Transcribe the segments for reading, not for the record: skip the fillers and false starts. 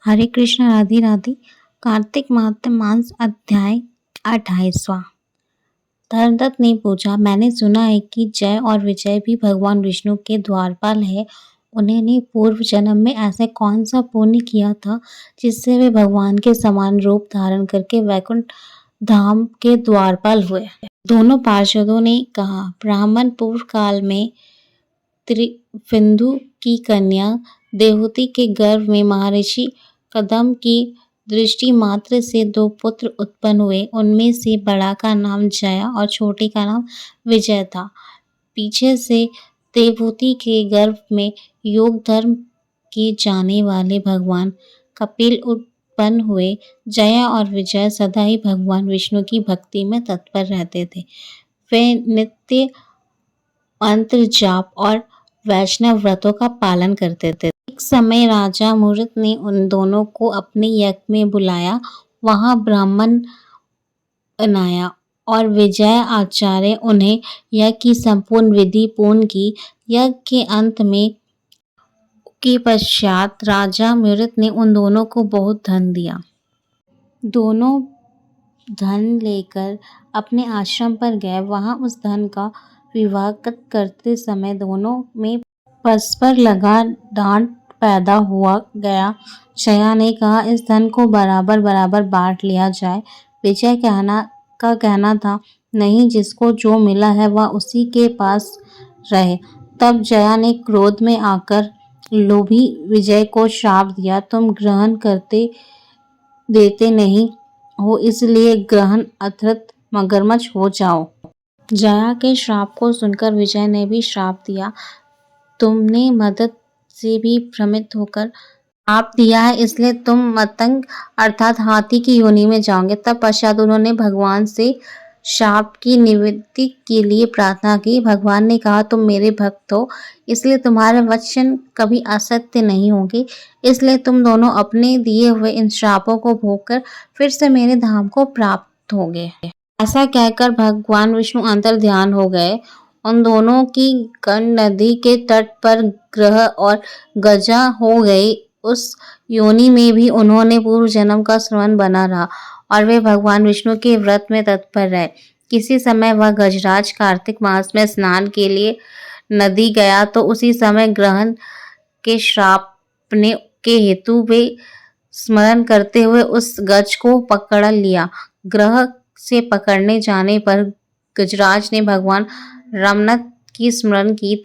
हरे कृष्ण, राधे राधे। कार्तिक मास अध्याय 28वां। धर्मदत्त ने पूछा, मैंने सुना है कि जय और विजय भी भगवान विष्णु के द्वारपाल है। उन्होंने पूर्व जन्म में ऐसा कौन सा पुण्य किया था जिससे वे भगवान के समान रूप धारण करके वैकुंठ धाम के द्वारपाल हुए? दोनों पार्षदों ने कहा, ब्राह्मण पूर्व काल में त्रिविंदु की कन्या देवहूति के गर्भ में महर्षि कदम की दृष्टि मात्र से 2 पुत्र उत्पन्न हुए। उनमें से बड़ा का नाम जया और छोटे का नाम विजय था। पीछे से देवहूति के गर्भ में योग धर्म के जाने वाले भगवान कपिल उत्पन्न हुए। जया और विजय सदा ही भगवान विष्णु की भक्ति में तत्पर रहते थे। वे नित्य मंत्र जाप और वैष्णव व्रतों का पालन करते थे। एक समय राजा मुरुत ने उन दोनों को अपने यज्ञ में बुलाया। वहां ब्राह्मण बनाया और विजय आचार्य उन्हें यज्ञ की संपूर्ण विधि पूर्ण की। यज्ञ के अंत में के पश्चात राजा मुरुत ने उन दोनों को बहुत धन दिया। दोनों धन लेकर अपने आश्रम पर गए। वहां उस धन का विवाह करते समय दोनों में परस्पर लगा डांट पैदा हुआ गया। जया ने कहा, इस धन को बराबर बराबर बांट लिया जाए। विजय का कहना था, नहीं, जिसको जो मिला है वह उसी के पास रहे। तब जया ने क्रोध में आकर लोभी विजय को श्राप दिया, तुम ग्रहण करते देते नहीं हो, इसलिए ग्रहण अर्थात मगरमच्छ हो जाओ। जया के श्राप को सुनकर विजय ने भी श्राप दिया, तुमने मदद से भी भ्रमित होकर श्राप दिया है, इसलिए तुम मतंग अर्थात हाथी की योनि में जाओगे। तब पश्चात उन्होंने भगवान से शाप की निवृत्ति के लिए प्रार्थना की। भगवान ने कहा, तुम मेरे भक्त हो, इसलिए तुम्हारे वचन कभी असत्य नहीं होंगे, इसलिए तुम दोनों अपने दिए हुए इन श्रापों को भोगकर फिर से मेरे धाम को प्राप्त होगे। ऐसा कहकर भगवान विष्णु अंतर ध्यान हो गए। उन दोनों की गंड नदी के तट पर ग्रह और गजा हो गई। उस योनि में भी उन्होंने पूर्व जन्म का स्मरण बना रहा और वे भगवान विष्णु के व्रत में तत्पर रहे। किसी समय वह गजराज कार्तिक मास में स्नान के लिए नदी गया तो उसी समय ग्रहण के श्राप के हेतु वे स्मरण करते हुए उस गज को पकड़ लिया। ग्रह से पकड़ने जाने पर गजराज ने भगवान रामनाथ की स्मरण की।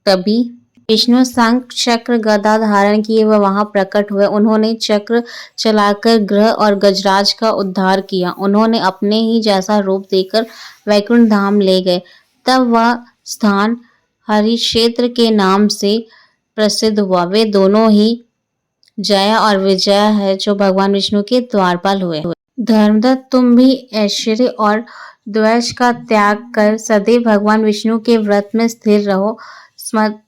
तभी विष्णु शंख चक्र गदा धारण किए वह वहां प्रकट हुए। उन्होंने चक्र चलाकर ग्रह और गजराज का उद्धार किया। उन्होंने अपने ही जैसा रूप देकर वैकुंठ धाम ले गए। तब वह स्थान हरिक्षेत्र के नाम से प्रसिद्ध हुआ। वे दोनों ही जया और विजय है जो भगवान विष्णु के द्वारपाल हुए। धर्मदत्त, तुम भी ऐश्वर्य और द्वेष का त्याग कर सदैव भगवान विष्णु के व्रत में स्थिर रहो। स्मृत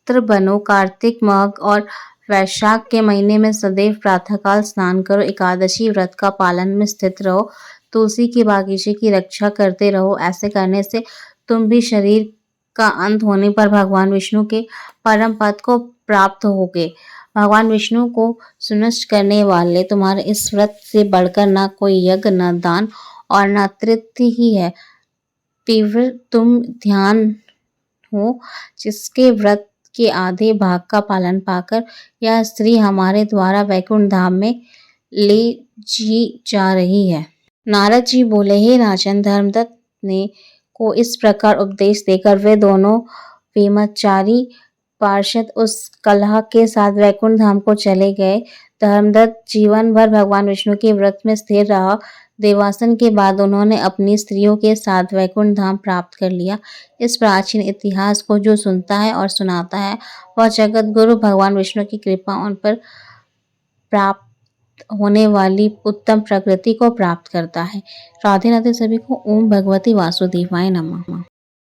बनो। कार्तिक माघ और वैशाख के महीने में सदैव प्रातःकाल स्नान करो। एकादशी व्रत का पालन में स्थित रहो। तुलसी के बागीचे की रक्षा करते रहो। ऐसे करने से तुम भी शरीर का अंत होने पर भगवान विष्णु के परम पद को प्राप्त होगे। भगवान विष्णु को सुनिष्ट करने वाले तुम्हारे इस व्रत से बढ़कर न कोई यज्ञ, न दान और न तीर्थ ही है। तीव्र तुम ध्यान हो, जिसके व्रत के आधे भाग का पालन पाकर यह स्त्री हमारे द्वारा वैकुंठ धाम में ले जा रही है। नारद जी बोले, हे राजन, धर्मदत्त ने को इस प्रकार उपदेश देकर वे दोनों वेमचारी पार्षद उस कलह के साथ वैकुंठ धाम को चले गए। धर्मदत्त जीवन भर भगवान विष्णु के व्रत में स्थिर रहा। देवासन के बाद उन्होंने अपनी स्त्रियों के साथ वैकुंठ धाम प्राप्त कर लिया। इस प्राचीन इतिहास को जो सुनता है और सुनाता है वह जगत गुरु भगवान विष्णु की कृपा उन पर प्राप्त होने वाली उत्तम प्रकृति को प्राप्त करता है। राधे राधे सभी को। ओम भगवती वासुदेवाय नमः।